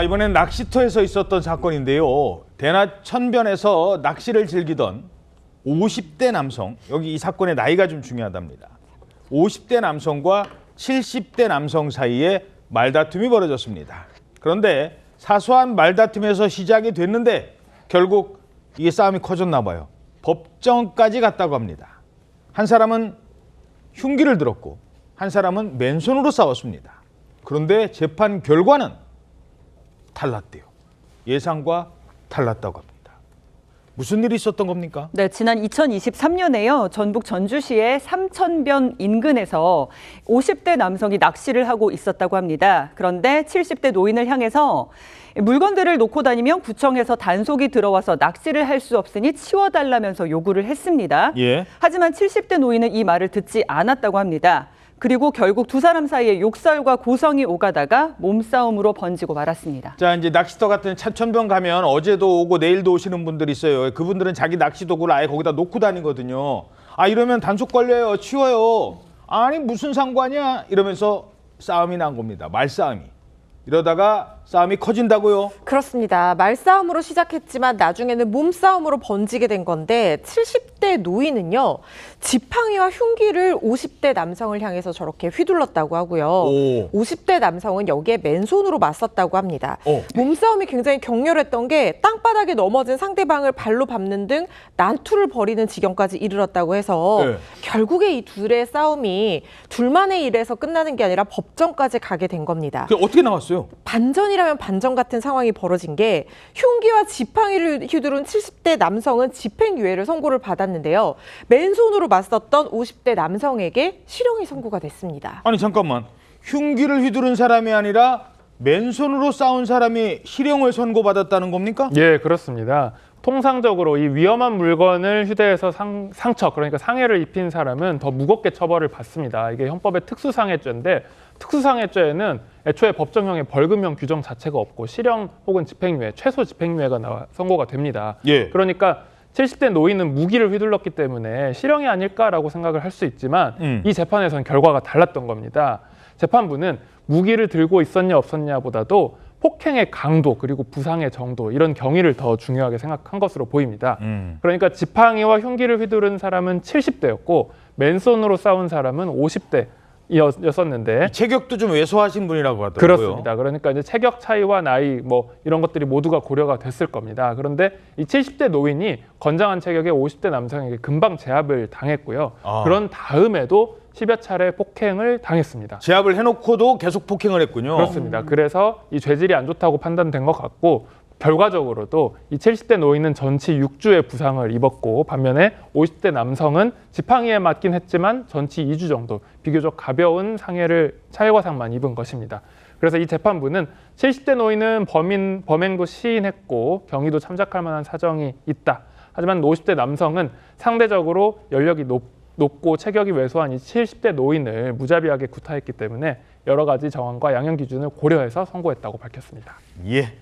이번엔 낚시터에서 있었던 사건인데요. 대나천변에서 낚시를 즐기던 50대 남성, 여기 이 사건의 나이가 좀 중요하답니다. 50대 남성과 70대 남성 사이에 말다툼이 벌어졌습니다. 그런데 사소한 말다툼에서 시작이 됐는데 결국 이게 싸움이 커졌나 봐요. 법정까지 갔다고 합니다. 한 사람은 흉기를 들었고 한 사람은 맨손으로 싸웠습니다. 그런데 재판 결과는 달랐대요. 예상과 달랐다고 합니다. 무슨 일이 있었던 겁니까? 네, 지난 2023년에요. 전북 전주시의 삼천변 인근에서 50대 남성이 낚시를 하고 있었다고 합니다. 그런데 70대 노인을 향해서 물건들을 놓고 다니면 구청에서 단속이 들어와서 낚시를 할 수 없으니 치워달라면서 요구를 했습니다. 예. 하지만 70대 노인은 이 말을 듣지 않았다고 합니다. 그리고 결국 두 사람 사이에 욕설과 고성이 오가다가 몸싸움으로 번지고 말았습니다. 자, 이제 낚시터 같은 차천변 가면 어제도 오고 내일도 오시는 분들이 있어요. 그분들은 자기 낚시 도구를 아예 거기다 놓고 다니거든요. 이러면 단속 걸려요. 치워요. 아니 무슨 상관이야? 이러면서 싸움이 난 겁니다. 말싸움이. 이러다가 싸움이 커진다고요? 그렇습니다. 말싸움으로 시작했지만 나중에는 몸싸움으로 번지게 된 건데 70대 노인은요. 지팡이와 흉기를 50대 남성을 향해서 저렇게 휘둘렀다고 하고요. 50대 남성은 여기에 맨손으로 맞섰다고 합니다. 몸싸움이 굉장히 격렬했던 게 땅바닥에 넘어진 상대방을 발로 밟는 등 난투를 벌이는 지경까지 이르렀다고 해서 결국에 이 둘의 싸움이 둘만의 일에서 끝나는 게 아니라 법정까지 가게 된 겁니다. 그게 어떻게 나왔어요? 반전이라면 반전 같은 상황이 벌어진 게 흉기와 지팡이를 휘두른 70대 남성은 집행유예를 선고를 받았는데요. 맨손으로 맞섰던 50대 남성에게 실형이 선고가 됐습니다. 아니 잠깐만. 흉기를 휘두른 사람이 아니라 맨손으로 싸운 사람이 실형을 선고받았다는 겁니까? 예, 그렇습니다. 통상적으로 이 위험한 물건을 휴대해서 상처, 그러니까 상해를 입힌 사람은 더 무겁게 처벌을 받습니다. 이게 헌법의 특수상해죄인데 특수상해죄에는 애초에 법정형의 벌금형 규정 자체가 없고 실형 혹은 집행유예, 최소 집행유예가 선고가 됩니다. 그러니까 70대 노인은 무기를 휘둘렀기 때문에 실형이 아닐까라고 생각을 할 수 있지만 이 재판에서는 결과가 달랐던 겁니다. 재판부는 무기를 들고 있었냐 없었냐보다도 폭행의 강도 그리고 부상의 정도 이런 경위를 더 중요하게 생각한 것으로 보입니다. 그러니까 지팡이와 흉기를 휘두른 사람은 70대였고 맨손으로 싸운 사람은 50대였었는데 체격도 좀 왜소하신 분이라고 하더라고요. 그렇습니다. 그러니까 이제 체격 차이와 나이 뭐 이런 것들이 모두가 고려가 됐을 겁니다. 그런데 이 70대 노인이 건장한 체격의 50대 남성에게 금방 제압을 당했고요. 그런 다음에도 10여 차례 폭행을 당했습니다. 제압을 해놓고도 계속 폭행을 했군요. 그렇습니다. 그래서 이 죄질이 안 좋다고 판단된 것 같고 결과적으로도 이 70대 노인은 전치 6주의 부상을 입었고 반면에 50대 남성은 지팡이에 맞긴 했지만 전치 2주 정도 비교적 가벼운 차일과상만 입은 것입니다. 그래서 이 재판부는 70대 노인은 범행도 시인했고 경위도 참작할 만한 사정이 있다. 하지만 50대 남성은 상대적으로 연력이 높고 체격이 왜소한 이 70대 노인을 무자비하게 구타했기 때문에 여러 가지 정황과 양형 기준을 고려해서 선고했다고 밝혔습니다. 예.